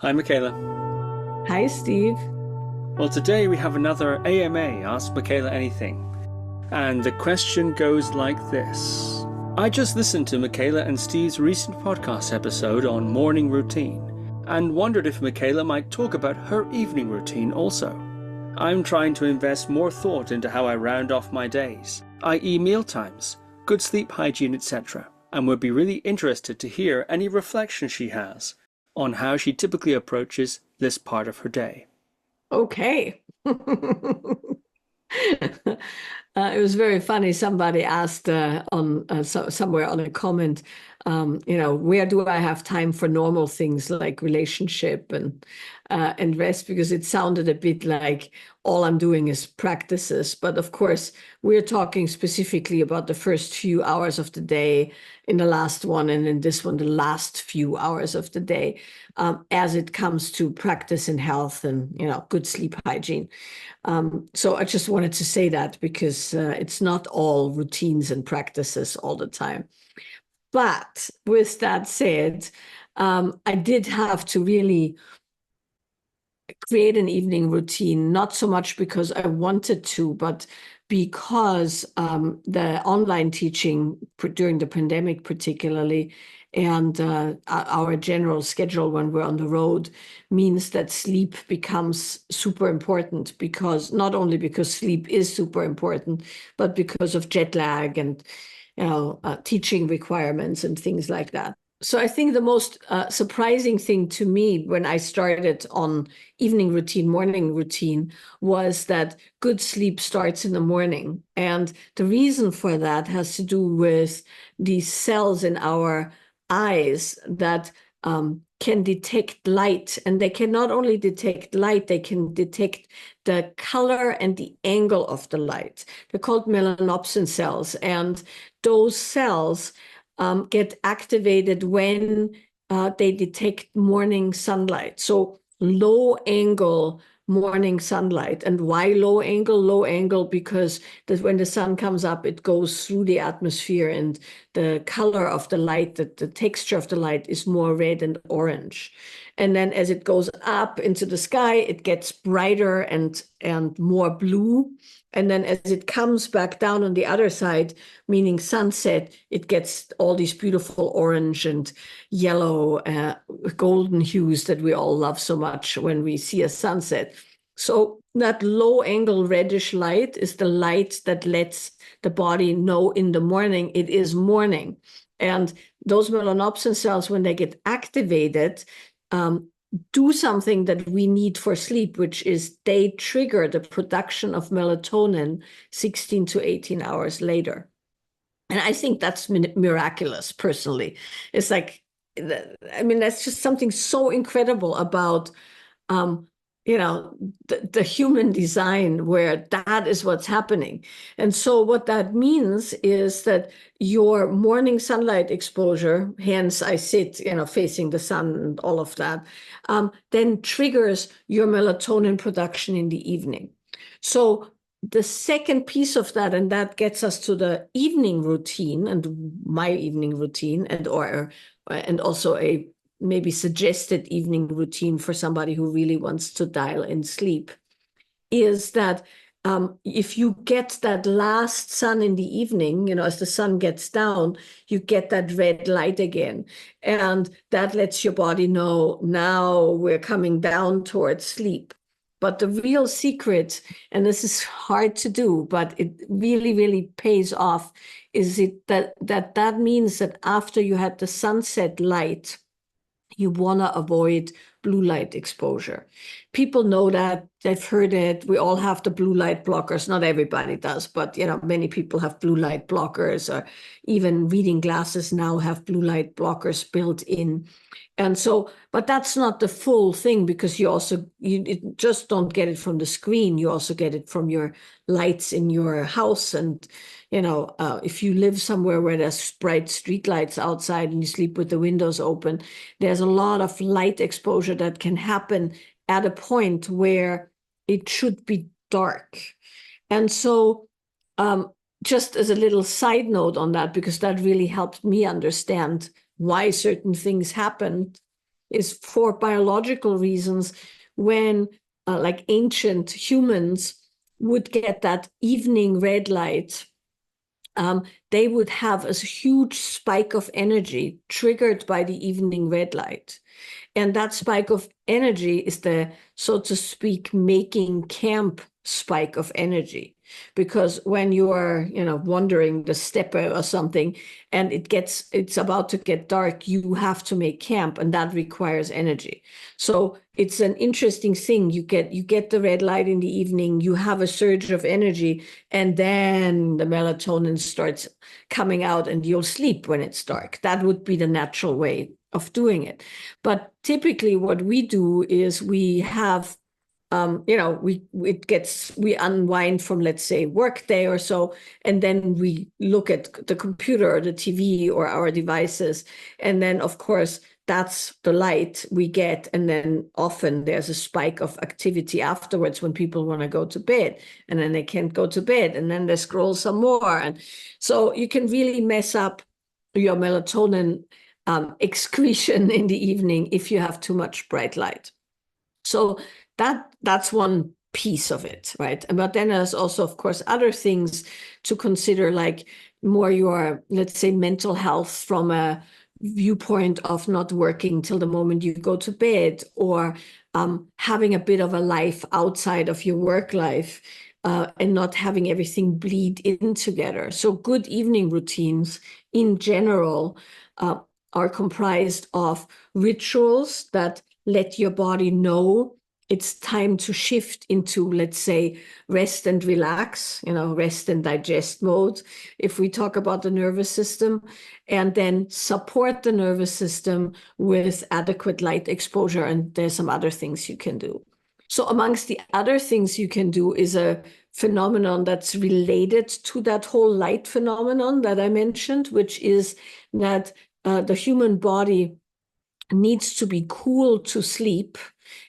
Hi, Michaela. Hi, Steve. Well, today we have another AMA, Ask Michaela Anything. And the question goes like this. I just listened to Michaela and Steve's recent podcast episode on morning routine and wondered if Michaela might talk about her evening routine also. I'm trying to invest more thought into how I round off my days, i.e. mealtimes, good sleep hygiene, etc., and would be really interested to hear any reflections she has on how she typically approaches this part of her day. Okay. It was very funny. Somebody asked somewhere on a comment, where do I have time for normal things like relationship and rest? Because it sounded a bit like all I'm doing is practices. But of course, we're talking specifically about the first few hours of the day in the last one, and in this one, the last few hours of the day, as it comes to practice and health and good sleep hygiene. So I just wanted to say that because it's not all routines and practices all the time. But with that said, I did have to really create an evening routine, not so much because I wanted to, but because the online teaching during the pandemic, particularly, and our general schedule when we're on the road means that sleep becomes super important because not only because sleep is super important, but because of jet lag and teaching requirements and things like that. So I think the most surprising thing to me when I started on evening routine, morning routine, was that good sleep starts in the morning. And the reason for that has to do with these cells in our eyes that can detect light. And they can not only detect light, they can detect the color and the angle of the light. They're called melanopsin cells. And those cells get activated when they detect morning sunlight. So low angle morning sunlight. And why low angle? Low angle because when the sun comes up, it goes through the atmosphere and the color of the light, the texture of the light is more red and orange. And then as it goes up into the sky, it gets brighter and more blue. And then as it comes back down on the other side, meaning sunset, it gets all these beautiful orange and yellow, golden hues that we all love so much when we see a sunset. So that low angle reddish light is the light that lets the body know in the morning it is morning. And those melanopsin cells, when they get activated, do something that we need for sleep, which is they trigger the production of melatonin 16 to 18 hours later. And I think that's miraculous, personally. It's like, I mean, that's just something so incredible about um, the human design where that is what's happening. And so what that means is that your morning sunlight exposure, hence I sit, facing the sun and all of that, then triggers your melatonin production in the evening. So the second piece of that, and that gets us to the evening routine and my evening routine and also a maybe suggested evening routine for somebody who really wants to dial in sleep, is that if you get that last sun in the evening, as the sun gets down, you get that red light again. And that lets your body know now we're coming down towards sleep. But the real secret, and this is hard to do, but it really, really pays off, is that means that after you had the sunset light, you want to avoid blue light exposure. People know that, they've heard it. We all have the blue light blockers. Not everybody does, but many people have blue light blockers, or even reading glasses now have blue light blockers built in. And so, but that's not the full thing, because you just don't get it from the screen. You also get it from your lights in your house. And, if you live somewhere where there's bright street lights outside and you sleep with the windows open, there's a lot of light exposure that can happen at a point where it should be dark. And so, just as a little side note on that, because that really helped me understand why certain things happened. is for biological reasons. When like ancient humans would get that evening red light, they would have a huge spike of energy triggered by the evening red light. And that spike of energy is the, so to speak, making camp spike of energy. Because when you are, wandering the steppe or something, and it's about to get dark, you have to make camp, and that requires energy. So it's an interesting thing. You get the red light in the evening, you have a surge of energy, and then the melatonin starts coming out, and you'll sleep when it's dark. That would be the natural way of doing it. But typically what we do is we have we unwind from, let's say, work day or so, and then we look at the computer or the TV or our devices, and then of course that's the light we get, and then often there's a spike of activity afterwards when people want to go to bed, and then they can't go to bed, and then they scroll some more, and so you can really mess up your melatonin excretion in the evening if you have too much bright light. So that's one piece of it, right? But then there's also, of course, other things to consider, like more your, let's say, mental health from a viewpoint of not working till the moment you go to bed, or having a bit of a life outside of your work life, and not having everything bleed in together. So good evening routines in general are comprised of rituals that let your body know it's time to shift into, let's say, rest and relax, rest and digest mode, if we talk about the nervous system, and then support the nervous system with adequate light exposure. And there's some other things you can do. So amongst the other things you can do is a phenomenon that's related to that whole light phenomenon that I mentioned, which is that the human body needs to be cool to sleep.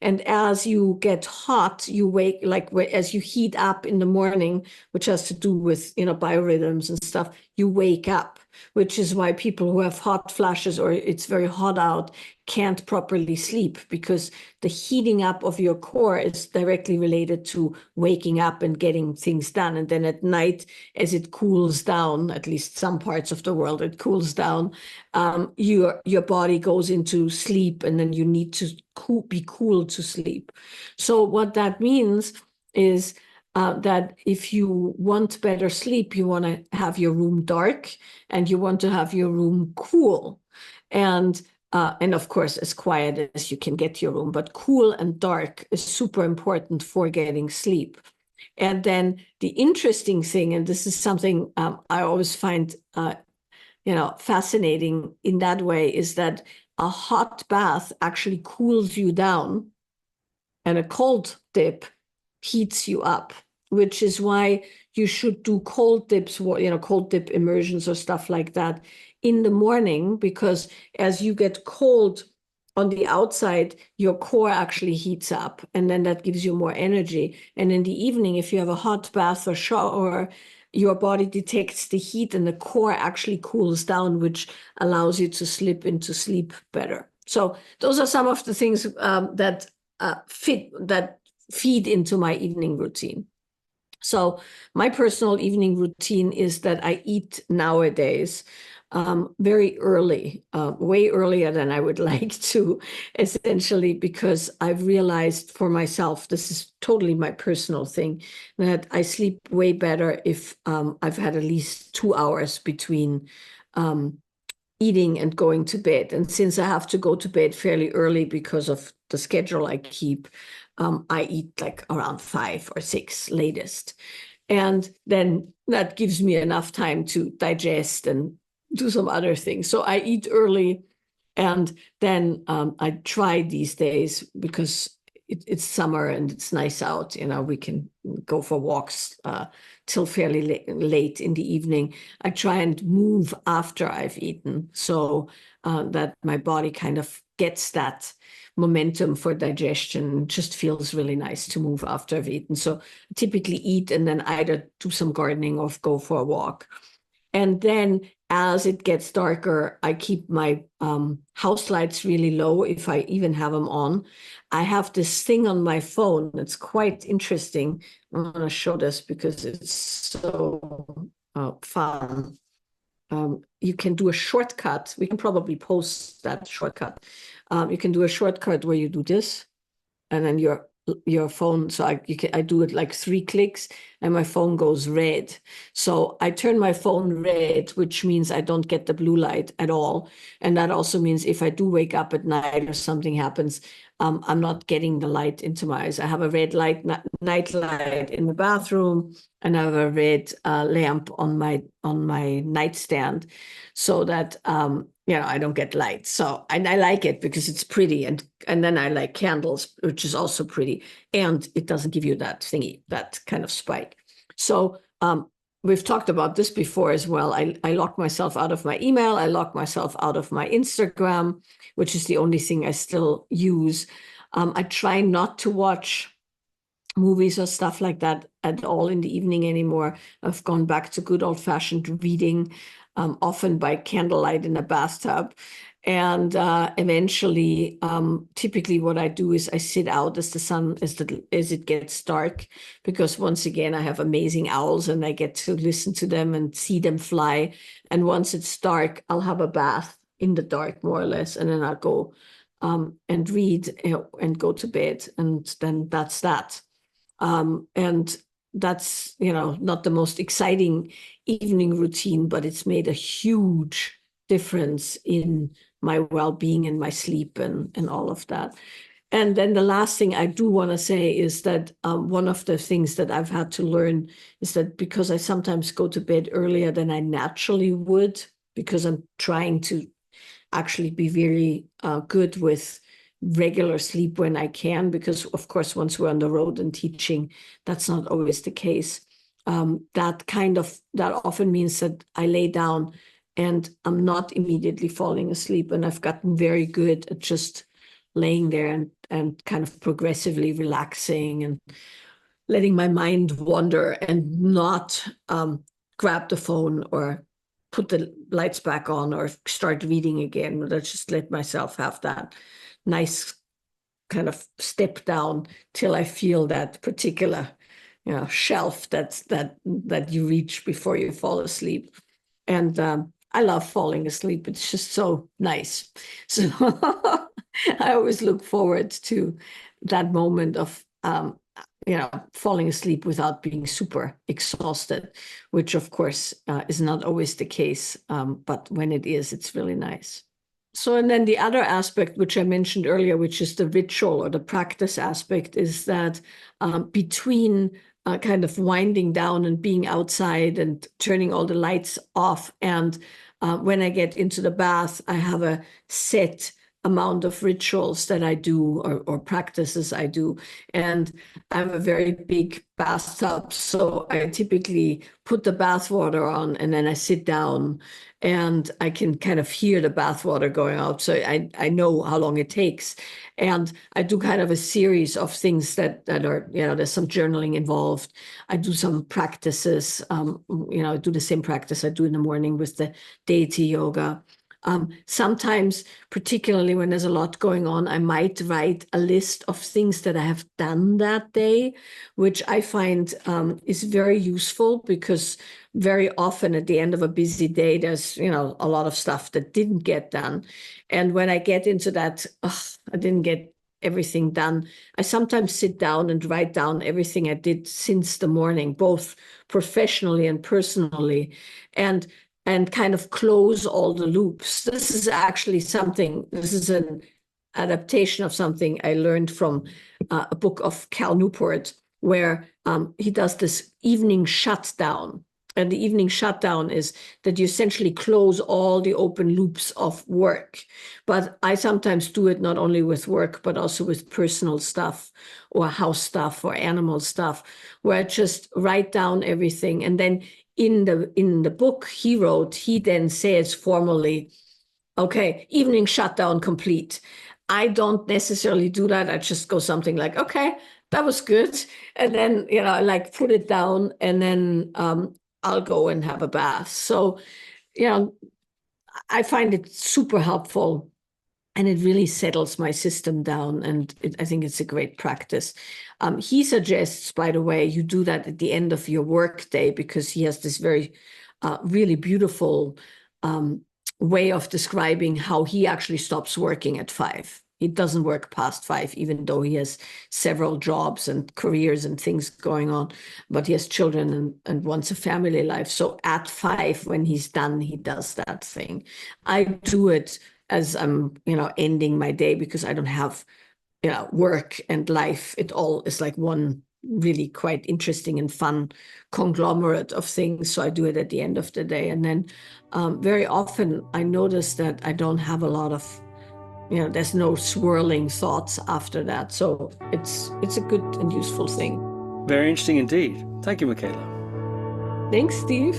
And as you get hot, you wake, like as you heat up in the morning, which has to do with, biorhythms and stuff, you wake up, which is why people who have hot flashes or it's very hot out can't properly sleep, because the heating up of your core is directly related to waking up and getting things done. And then at night, as it cools down, at least some parts of the world, it cools down, your body goes into sleep, and then you need to be cool to sleep. So what that means is that if you want better sleep, you want to have your room dark, and you want to have your room cool. And of course, as quiet as you can get your room, but cool and dark is super important for getting sleep. And then the interesting thing, and this is something I always find fascinating in that way, is that a hot bath actually cools you down, and a cold dip heats you up, which is why you should do cold dips, cold dip immersions or stuff like that in the morning, because as you get cold on the outside, your core actually heats up, and then that gives you more energy. And in the evening, if you have a hot bath or shower, your body detects the heat, and the core actually cools down, which allows you to slip into sleep better. So those are some of the things that feed into my evening routine. So my personal evening routine is that I eat nowadays very early, way earlier than I would like to, essentially, because I've realized for myself, this is totally my personal thing, that I sleep way better if I've had at least 2 hours between eating and going to bed. And since I have to go to bed fairly early because of the schedule I keep, I eat like around 5 or 6 latest. And then that gives me enough time to digest and do some other things. So I eat early, and then I try these days, because it's summer and it's nice out, we can go for walks till fairly late in the evening. I try and move after I've eaten, so that my body kind of gets that momentum for digestion. It just feels really nice to move after I've eaten. So I typically eat and then either do some gardening or go for a walk. And then as it gets darker, I keep my house lights really low if I even have them on. I have this thing on my phone. It's quite interesting. I'm going to show this because it's so fun. You can do a shortcut. We can probably post that shortcut. You can do a shortcut where you do this, and then your phone. So I do it like 3 clicks, and my phone goes red. So I turn my phone red, which means I don't get the blue light at all. And that also means if I do wake up at night or something happens, I'm not getting the light into my eyes. I have a red light, night light in the bathroom, and I have a red lamp on my nightstand, so that I don't get light. So and I like it because it's pretty, and then I like candles, which is also pretty, and it doesn't give you that thingy, that kind of spike. So we've talked about this before as well. I lock myself out of my email. I lock myself out of my Instagram, which is the only thing I still use. I try not to watch movies or stuff like that at all in the evening anymore. I've gone back to good old-fashioned reading, often by candlelight in a bathtub. And eventually, typically what I do is I sit out as as it gets dark, because once again, I have amazing owls and I get to listen to them and see them fly. And once it's dark, I'll have a bath in the dark, more or less, and then I'll go and read and go to bed. And then that's that. And that's, not the most exciting evening routine, but it's made a huge difference in my well-being and my sleep and all of that. And then the last thing I do want to say is that one of the things that I've had to learn is that because I sometimes go to bed earlier than I naturally would, because I'm trying to actually be very good with regular sleep when I can, because of course, once we're on the road and teaching, that's not always the case. That often means that I lay down and I'm not immediately falling asleep. And I've gotten very good at just laying there and kind of progressively relaxing and letting my mind wander and not grab the phone or put the lights back on or start reading again. But I just let myself have that nice kind of step down till I feel that particular, shelf that you reach before you fall asleep. And I love falling asleep. It's just so nice. So I always look forward to that moment of falling asleep without being super exhausted, which of course is not always the case. But when it is, it's really nice. So, and then the other aspect, which I mentioned earlier, which is the ritual or the practice aspect, is that between kind of winding down and being outside and turning all the lights off, and when I get into the bath, I have a set amount of rituals that I do or practices I do. And I have a very big bathtub, so I typically put the bath water on and then I sit down and I can kind of hear the bath water going out. So I know how long it takes. And I do kind of a series of things that are, there's some journaling involved. I do some practices, I do the same practice I do in the morning with the deity yoga. Sometimes, particularly when there's a lot going on, I might write a list of things that I have done that day, which I find is very useful, because very often at the end of a busy day, there's, a lot of stuff that didn't get done. And when I get into that, I didn't get everything done, I sometimes sit down and write down everything I did since the morning, both professionally and personally. And kind of close all the loops. This is an adaptation of something I learned from a book of Cal Newport, where he does this evening shutdown. And the evening shutdown is that you essentially close all the open loops of work. But I sometimes do it not only with work, but also with personal stuff or house stuff or animal stuff, where I just write down everything. And then in the book he wrote, he then says formally, okay, evening shutdown complete. I don't necessarily do that. I just go something like, okay, that was good. And then, I like put it down, and then I'll go and have a bath. So, I find it super helpful, and it really settles my system down. And I think it's a great practice. He suggests, by the way, you do that at the end of your work day, because he has this very, really beautiful way of describing how he actually stops working at 5. He doesn't work past 5, even though he has several jobs and careers and things going on, but he has children and wants a family life. So at 5, when he's done, he does that thing. I do it as I'm, ending my day, because I don't have, work and life. It all is like one really quite interesting and fun conglomerate of things. So I do it at the end of the day. And then very often I notice that I don't have a lot of, there's no swirling thoughts after that. So it's a good and useful thing. Very interesting indeed. Thank you, Michaela. Thanks, Steve.